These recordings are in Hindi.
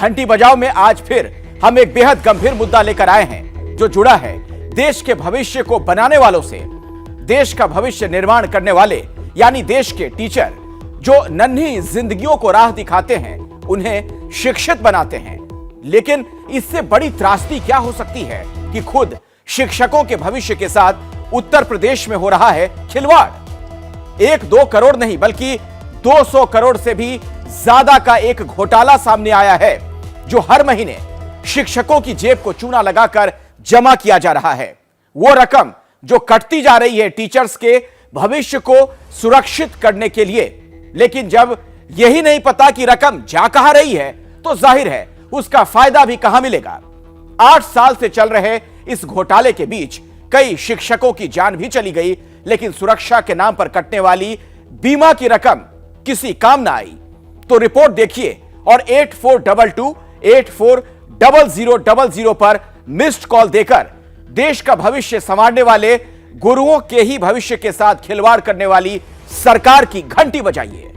घंटी बजाओ में आज फिर हम एक बेहद गंभीर मुद्दा लेकर आए हैं जो जुड़ा है देश के भविष्य को बनाने वालों से। देश का भविष्य निर्माण करने वाले यानी देश के टीचर जो नन्ही जिंदगियों को राह दिखाते हैं, उन्हें शिक्षित बनाते हैं। लेकिन इससे बड़ी त्रासदी क्या हो सकती है कि खुद शिक्षकों के भविष्य के साथ उत्तर प्रदेश में हो रहा है खिलवाड़। 1-2 करोड़ नहीं बल्कि 200 करोड़ से भी ज्यादा का एक घोटाला सामने आया है जो हर महीने शिक्षकों की जेब को चूना लगाकर जमा किया जा रहा है। वो रकम जो कटती जा रही है टीचर्स के भविष्य को सुरक्षित करने के लिए। लेकिन जब यही नहीं पता कि रकम जा कहां रही है तो जाहिर है उसका फायदा भी कहां मिलेगा। 8 साल से चल रहे इस घोटाले के बीच कई शिक्षकों की जान भी चली गई, लेकिन सुरक्षा के नाम पर कटने वाली बीमा की रकम किसी काम ना आई। तो रिपोर्ट देखिए और 8422-840000 पर मिस्ड कॉल देकर देश का भविष्य संवारने वाले गुरुओं के ही भविष्य के साथ खिलवाड़ करने वाली सरकार की घंटी बजाइए।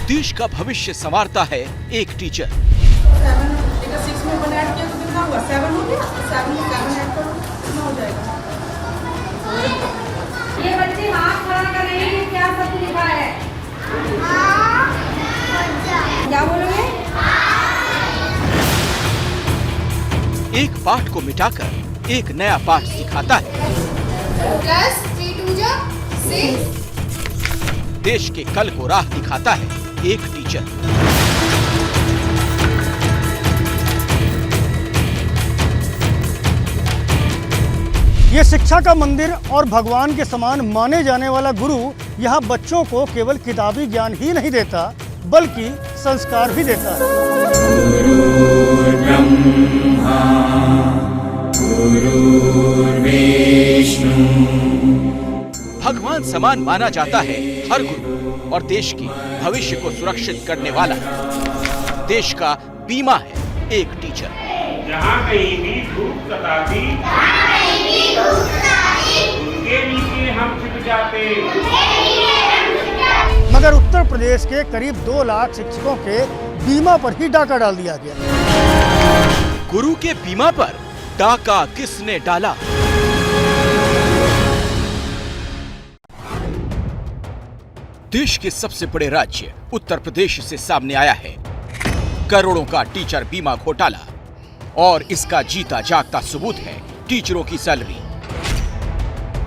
देश का भविष्य संवारता है एक टीचर। 6 में 1 ऐड किया तो कितना हुआ? 7 हो गया। 7 में 7 ऐड करो कितना हो जाएगा? ये बच्चे हाथ खड़ा कर रहे हैं, क्या सब लिखा है? क्या बोलोगे? एक पाठ को मिटाकर एक नया पाठ सिखाता है। प्लस 3 2 जा 6। देश के कल को राह दिखाता है एक टीचर। ये शिक्षा का मंदिर और भगवान के समान माने जाने वाला गुरु यहाँ बच्चों को केवल किताबी ज्ञान ही नहीं देता बल्कि संस्कार भी देता है। भगवान समान माना जाता है हर गुरु और देश की भविष्य को सुरक्षित करने वाला देश का बीमा है एक टीचर। जहाँ कहीं भी धूप सताती उनके नीचे हम छिप जाते। मगर उत्तर प्रदेश के करीब 2 लाख शिक्षकों के बीमा पर ही डाका डाल दिया गया। गुरु के बीमा पर डाका किसने डाला? देश के सबसे बड़े राज्य उत्तर प्रदेश से सामने आया है करोड़ों का टीचर बीमा घोटाला और इसका जीता जागता सबूत है टीचरों की सैलरी।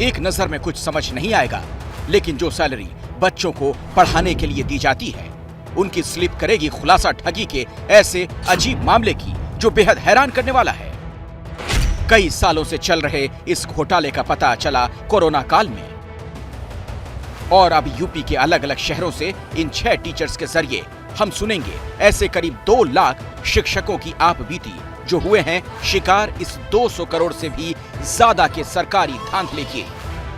एक नजर में कुछ समझ नहीं आएगा, लेकिन जो सैलरी बच्चों को पढ़ाने के लिए दी जाती है उनकी स्लिप करेगी खुलासा ठगी के ऐसे अजीब मामले की जो बेहद हैरान करने वाला है। कई सालों से चल रहे इस घोटाले का पता चला कोरोना काल में और अब यूपी के अलग अलग शहरों से इन 6 टीचर्स के जरिए हम सुनेंगे ऐसे करीब 2 लाख शिक्षकों की आपबीती जो हुए हैं शिकार इस 200 करोड़ से भी ज्यादा के सरकारी धांधले के।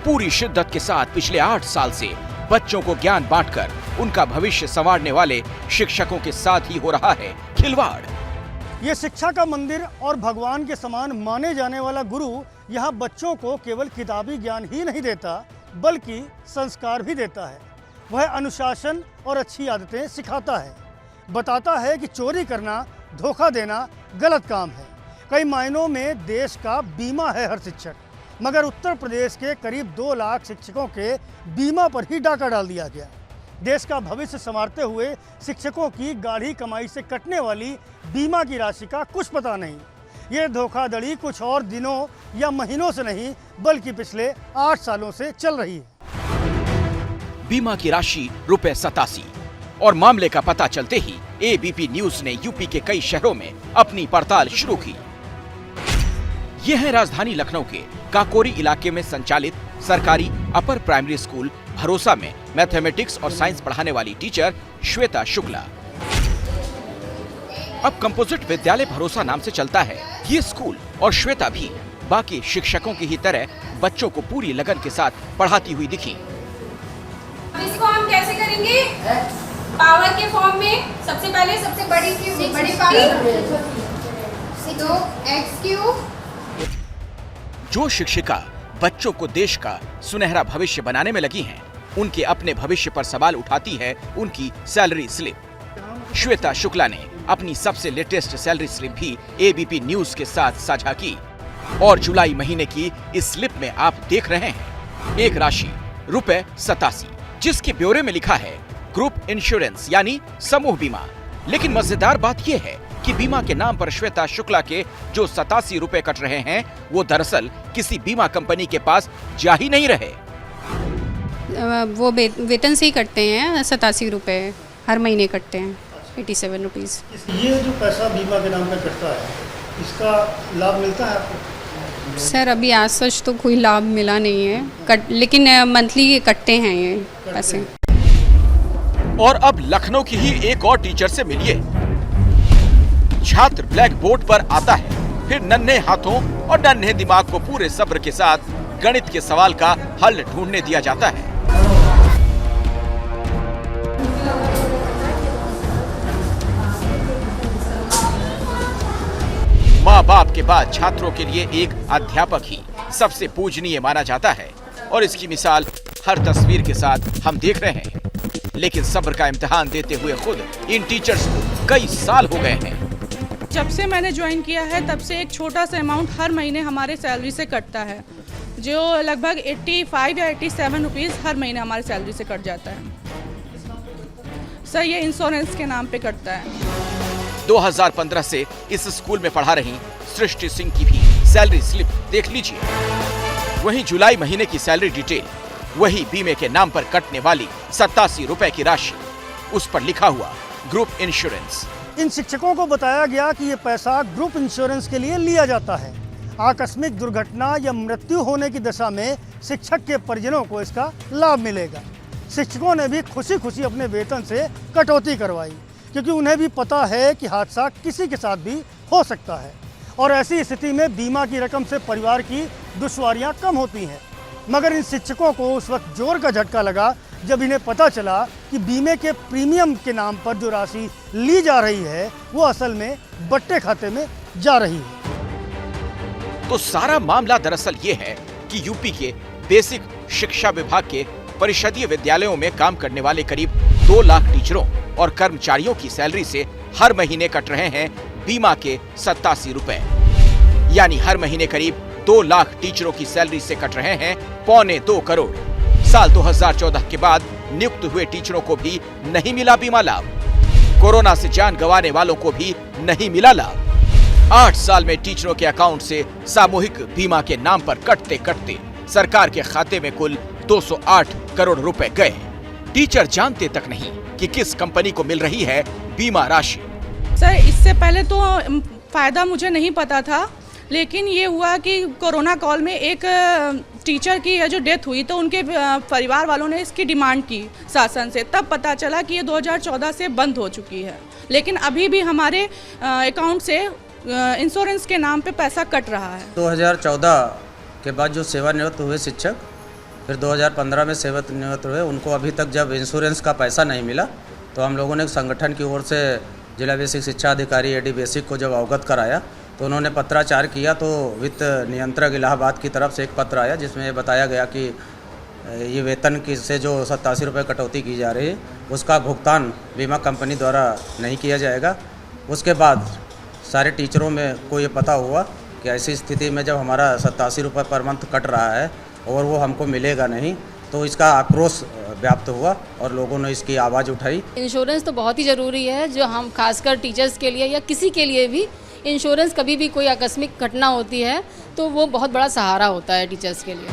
पूरी शिद्दत के साथ पिछले 8 साल से बच्चों को ज्ञान बांटकर उनका भविष्य संवारने वाले शिक्षकों के साथ ही हो रहा है खिलवाड़। ये शिक्षा का मंदिर और भगवान के समान माने जाने वाला गुरु यहाँ बच्चों को केवल किताबी ज्ञान ही नहीं देता बल्कि संस्कार भी देता है। वह अनुशासन और अच्छी आदतें सिखाता है, बताता है कि चोरी करना, धोखा देना गलत काम है। कई मायनों में देश का बीमा है हर शिक्षक। मगर उत्तर प्रदेश के करीब 2 लाख शिक्षकों के बीमा पर ही डाका डाल दिया गया। देश का भविष्य संवारते हुए शिक्षकों की गाढ़ी कमाई से कटने वाली बीमा की राशि का कुछ पता नहीं। ये धोखाधड़ी कुछ और दिनों या महीनों से नहीं बल्कि पिछले 8 सालों से चल रही है। बीमा की राशि ₹87 और मामले का पता चलते ही एबीपी न्यूज ने यूपी के कई शहरों में अपनी पड़ताल शुरू की। यह है राजधानी लखनऊ के काकोरी इलाके में संचालित सरकारी अपर प्राइमरी स्कूल भरोसा में मैथमेटिक्स और साइंस पढ़ाने वाली टीचर श्वेता शुक्ला। अब कंपोजिट विद्यालय भरोसा नाम से चलता है ये स्कूल और श्वेता भी बाकी शिक्षकों की ही तरह बच्चों को पूरी लगन के साथ पढ़ाती हुई दिखी। इसको हम कैसे करेंगे? पावर के फॉर्म में सबसे पहले सबसे बड़ी पावर तो x क्यूब। जो शिक्षिका बच्चों को देश का सुनहरा भविष्य बनाने में लगी हैं, उनके अपने भविष्य पर सवाल उठाती है उनकी सैलरी स्लिप। श्वेता शुक्ला ने अपनी सबसे लेटेस्ट सैलरी स्लिप भी एबीपी न्यूज के साथ साझा की और जुलाई महीने की इस स्लिप में आप देख रहे हैं एक राशि ₹87, जिसके ब्यौरे में लिखा है ग्रुप इंश्योरेंस यानी समूह बीमा। लेकिन मजेदार बात यह है कि बीमा के नाम पर श्वेता शुक्ला के जो ₹87 कट रहे हैं, वो दरअसल किसी बीमा कंपनी के पास जा ही नहीं रहे। वो वेतन से ही कटते हैं। 87 रुपये हर महीने कटते हैं, 87 रुपीज़। ये जो पैसा बीमा के नाम पे कटता है, इसका लाभ मिलता है आपको? सर अभी आज सच तो कोई लाभ मिला नहीं है, लेकिन मंथली कटते हैं ये पैसे। और अब लखनऊ की ही एक और टीचर से मिलिए। छात्र ब्लैक बोर्ड पर आता है, फिर नन्हे हाथों और नन्हे दिमाग को पूरे सब्र के साथ गणित के सवाल का हल ढूंढने दिया जाता है। माँ बाप के बाद छात्रों के लिए एक अध्यापक ही सबसे पूजनीय माना जाता है और इसकी मिसाल हर तस्वीर के साथ हम देख रहे हैं। लेकिन सब्र का इम्तिहान देते हुए खुद इन टीचर्स को कई साल हो गए हैं। जब से मैंने ज्वाइन किया है तब से एक छोटा सा अमाउंट हर महीने हमारे सैलरी से कटता है, जो लगभग 85 या 87 रुपीज़ हर महीने हमारी सैलरी से कट जाता है। सर ये इंश्योरेंस के नाम पे कटता है। 2015 से इस स्कूल में पढ़ा रही सृष्टि सिंह की भी सैलरी स्लिप देख लीजिए। वहीं जुलाई महीने की सैलरी डिटेल, वही बीमे के नाम पर कटने वाली 87 रुपए की राशि, उस पर लिखा हुआ ग्रुप इंश्योरेंस। इन शिक्षकों को बताया गया कि ये पैसा ग्रुप इंश्योरेंस के लिए लिया जाता है। आकस्मिक दुर्घटना या मृत्यु होने की दशा में शिक्षक के परिजनों को इसका लाभ मिलेगा। शिक्षकों ने भी खुशी खुशी अपने वेतन से कटौती करवाई, क्योंकि उन्हें भी पता है कि हादसा किसी के साथ भी हो सकता है और ऐसी स्थिति में बीमा की रकम से परिवार की दुश्वारियां कम होती हैं। मगर इन शिक्षकों को उस वक्त जोर का झटका लगा जब इन्हें पता चला कि बीमे के प्रीमियम के नाम पर जो राशि ली जा रही है वो असल में बट्टे खाते में जा रही है। तो सारा मामला दरअसल ये है कि यूपी के बेसिक शिक्षा विभाग के परिषदीय विद्यालयों में काम करने वाले करीब 2 लाख टीचरों और कर्मचारियों की सैलरी से हर महीने कट रहे हैं बीमा के 87 रुपए। यानी हर महीने करीब 2 लाख टीचरों की सैलरी से कट रहे हैं 1.25 करोड़। साल 2014 के बाद नियुक्त हुए टीचरों को भी नहीं मिला बीमा लाभ। कोरोना से जान गंवाने वालों को भी नहीं मिला लाभ। 8 साल में टीचरों के अकाउंट से सामूहिक बीमा के नाम पर कटते कटते सरकार के खाते में कुल 208 करोड़ रुपए गए। टीचर जानते तक नहीं कि किस कंपनी को मिल रही है बीमा राशि। सर इससे पहले तो फायदा मुझे नहीं पता था, लेकिन ये हुआ कि कोरोना कॉल में एक टीचर की जो डेथ हुई तो उनके परिवार वालों ने इसकी डिमांड की शासन से, तब पता चला कि ये 2014 से बंद हो चुकी है। लेकिन अभी भी हमारे अकाउंट से इंश्योरेंस के नाम पे पैसा कट रहा है। 2014 के बाद जो सेवानिवृत्त हुए शिक्षक फिर 2015 में सेवानिवृत्त हुए, उनको अभी तक जब इंश्योरेंस का पैसा नहीं मिला तो हम लोगों ने संगठन की ओर से जिला बेसिक शिक्षा अधिकारी एडी बेसिक को जब अवगत कराया तो उन्होंने पत्राचार किया। तो वित्त नियंत्रक इलाहाबाद की तरफ से एक पत्र आया जिसमें ये बताया गया कि ये वेतन की से जो 87 रुपये कटौती की जा रही है उसका भुगतान बीमा कंपनी द्वारा नहीं किया जाएगा। उसके बाद सारे टीचरों में को ये पता हुआ कि ऐसी स्थिति में जब हमारा 87 रुपये पर मंथ कट रहा है और वो हमको मिलेगा नहीं, तो इसका आक्रोश व्याप्त हुआ और लोगों ने इसकी आवाज़ उठाई। इंश्योरेंस तो बहुत ही ज़रूरी है, जो हम खासकर टीचर्स के लिए या किसी के लिए भी इंश्योरेंस, कभी भी कोई आकस्मिक घटना होती है तो वो बहुत बड़ा सहारा होता है टीचर्स के लिए।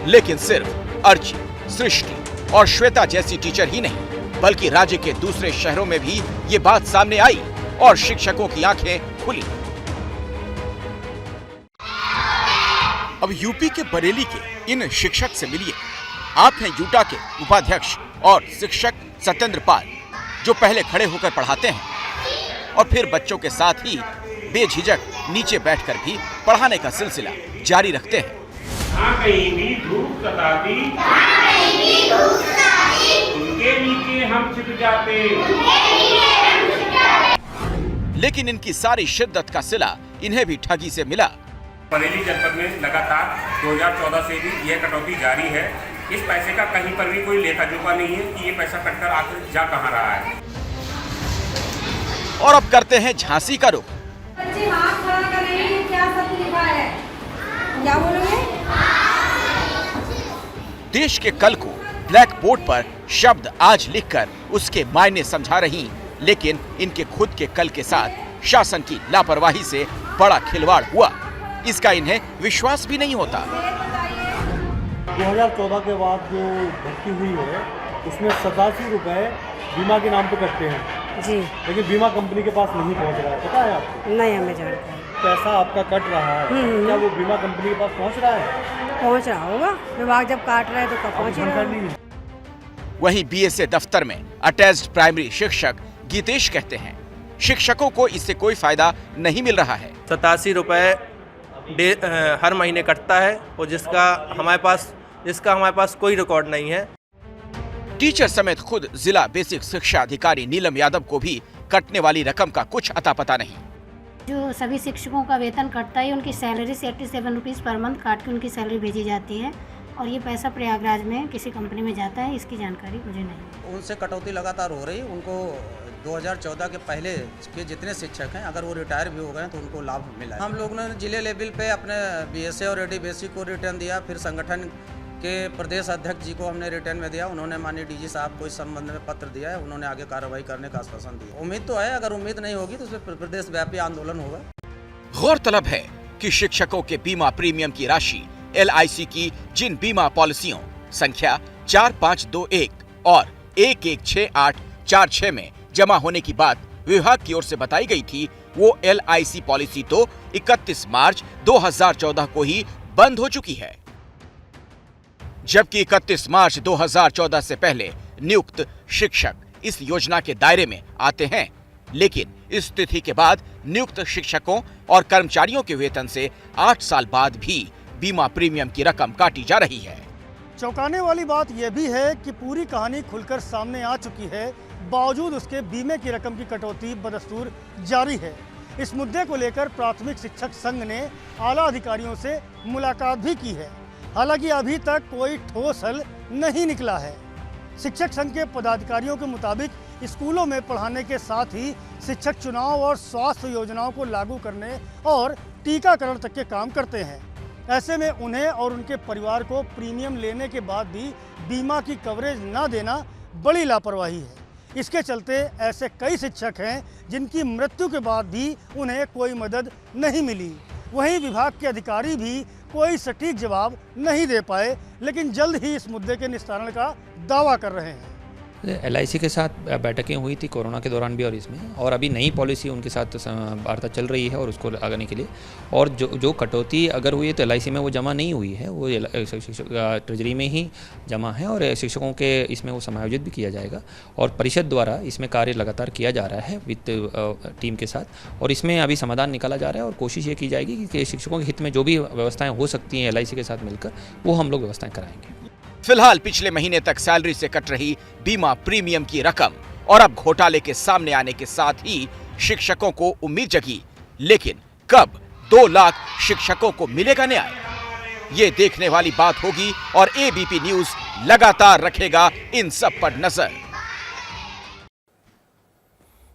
लेकिन सिर्फ अर्ची, सृष्टि और श्वेता जैसी टीचर ही नहीं, बल्कि राज्य के दूसरे शहरों में भी ये बात सामने आई और शिक्षकों की आंखें खुली। अब यूपी के बरेली के इन शिक्षक से मिलिए। आप हैं यूटा के उपाध्यक्ष और शिक्षक सत्येंद्र पाल, जो पहले खड़े होकर पढ़ाते हैं और फिर बच्चों के साथ ही बेझिझक नीचे बैठकर भी पढ़ाने का सिलसिला जारी रखते हैं। जहाँ कहीं भी धूप सताती उनके नीचे हम छिप जाते। लेकिन इनकी सारी शिद्दत का सिला इन्हें भी ठगी से मिला। बरेली जनपद में लगातार 2014 से भी यह कटौती जारी है। इस पैसे का कहीं पर भी कोई लेखा जोखा नहीं है कि ये पैसा कटकर आखिर जा कहाँ रहा है। और अब करते हैं झांसी का रुख। बच्चे हाथ खड़ा कर रहे हैं, क्या सब लिखा है, क्या बोलोगे? देश के कल को ब्लैक बोर्ड पर शब्द आज लिखकर उसके मायने समझा रही, लेकिन इनके खुद के कल के साथ शासन की लापरवाही से बड़ा खिलवाड़ हुआ, इसका इन्हें विश्वास भी नहीं होता। 2014 के बाद जो भर्ती हुई है उसमें 87 रुपए बीमा के नाम पे कटते हैं जी, लेकिन बीमा कंपनी के पास नहीं पहुंच रहा है, पता है आपको? नहीं हमें जानकारी। पैसा आपका कट रहा है, क्या वो बीमा कंपनी के पास पहुंच रहा है? पहुंच रहा होगा, विभाग जब काट रहा है तो कब पहुंच रहा है। वहीं बीएसए दफ्तर में अटैच्ड प्राइमरी शिक्षक गीतेश कहते हैं, शिक्षकों को इससे कोई फायदा नहीं मिल रहा है। 87 रुपए हर महीने कटता है और जिसका हमारे पास कोई रिकॉर्ड नहीं है। टीचर समेत खुद जिला बेसिक शिक्षा अधिकारी नीलम यादव को भी कटने वाली रकम का कुछ अता पता नहीं। जो सभी शिक्षकों का वेतन कटता है उनकी सैलरी से 87 रुपीज़ पर मंथ काट के उनकी सैलरी भेजी जाती है और ये पैसा प्रयागराज में किसी कंपनी में जाता है, इसकी जानकारी मुझे नहीं। उनसे कटौती लगातार हो रही। उनको 2014 के पहले के जितने शिक्षक हैं अगर वो रिटायर भी हो गए तो उनको लाभ मिला है। हम लोगों ने जिले लेवल पे अपने बीएसए और एडी बेसिक को रिटर्न दिया, फिर संगठन के प्रदेश अध्यक्ष जी को हमने रिटर्न में दिया, उन्होंने माननीय डीजी साहब को इस संबंध में पत्र दिया है, उन्होंने आगे कार्रवाई करने का आश्वासन दिया। उम्मीद तो है, अगर उम्मीद नहीं होगी तो उसमें प्रदेश व्यापी आंदोलन होगा। गौरतलब है कि शिक्षकों के बीमा प्रीमियम की राशि LIC की जिन बीमा पॉलिसियों संख्या 4521 और 116846 में जमा होने की बात विभाग की ओर से बताई गई थी, वो LIC पॉलिसी तो 31 मार्च 2014 को ही बंद हो चुकी है। जबकि 31 मार्च 2014 से पहले नियुक्त शिक्षक इस योजना के दायरे में आते हैं, लेकिन इस तिथि के बाद नियुक्त शिक्षकों और कर्मचारियों के वेतन से 8 साल बाद भी बीमा प्रीमियम की रकम काटी जा रही है। चौंकाने वाली बात यह भी है कि पूरी कहानी खुलकर सामने आ चुकी है, बावजूद उसके बीमे की रकम की कटौती बदस्तूर जारी है। इस मुद्दे को लेकर प्राथमिक शिक्षक संघ ने आला अधिकारियों से मुलाकात भी की है, हालांकि अभी तक कोई ठोस हल नहीं निकला है। शिक्षक संघ के पदाधिकारियों के मुताबिक स्कूलों में पढ़ाने के साथ ही शिक्षक चुनाव और स्वास्थ्य योजनाओं को लागू करने और टीकाकरण तक के काम करते हैं। ऐसे में उन्हें और उनके परिवार को प्रीमियम लेने के बाद भी बीमा की कवरेज न देना बड़ी लापरवाही है। इसके चलते ऐसे कई शिक्षक हैं जिनकी मृत्यु के बाद भी उन्हें कोई मदद नहीं मिली। वहीं विभाग के अधिकारी भी कोई सटीक जवाब नहीं दे पाए, लेकिन जल्द ही इस मुद्दे के निस्तारण का दावा कर रहे हैं। LIC के साथ बैठकें हुई थी कोरोना के दौरान भी और इसमें, और अभी नई पॉलिसी उनके साथ वार्ता चल रही है और उसको लगाने के लिए। और जो कटौती अगर हुई है तो LIC में वो जमा नहीं हुई है, वो ट्रेजरी में ही जमा है और शिक्षकों के इसमें वो समायोजित भी किया जाएगा। और परिषद द्वारा इसमें कार्य लगातार किया जा रहा है वित्त टीम के साथ, और इसमें अभी समाधान निकाला जा रहा है और कोशिश ये की जाएगी कि शिक्षकों के हित में जो भी व्यवस्थाएँ हो सकती हैं LIC के साथ मिलकर, वो हम लोग व्यवस्थाएँ कराएंगे। फिलहाल पिछले महीने तक सैलरी से कट रही बीमा प्रीमियम की रकम और अब घोटाले के सामने आने के साथ ही शिक्षकों को उम्मीद जगी, लेकिन कब 2 लाख शिक्षकों को मिलेगा न्याय, ये देखने वाली बात होगी और ABP न्यूज लगातार रखेगा इन सब पर नजर।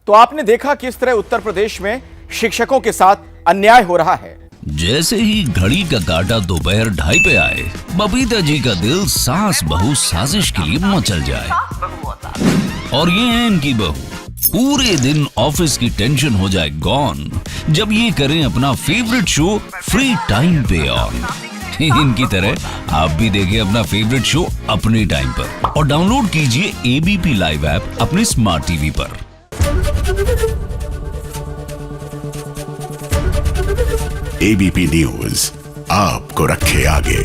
तो आपने देखा किस तरह उत्तर प्रदेश में शिक्षकों के साथ अन्याय हो रहा है। जैसे ही घड़ी का काटा दोपहर 2:30 पे आए, बबीता जी का दिल सास बहू साजिश के लिए मचल जाए। और ये है इनकी बहू, पूरे दिन ऑफिस की टेंशन हो जाए गॉन जब ये करें अपना फेवरेट शो फ्री टाइम पे ऑन। इनकी तरह आप भी देखें अपना फेवरेट शो अपने टाइम पर और डाउनलोड कीजिए ABP लाइव ऐप अपने स्मार्ट टीवी पर। ABP न्यूज आपको रखे आगे।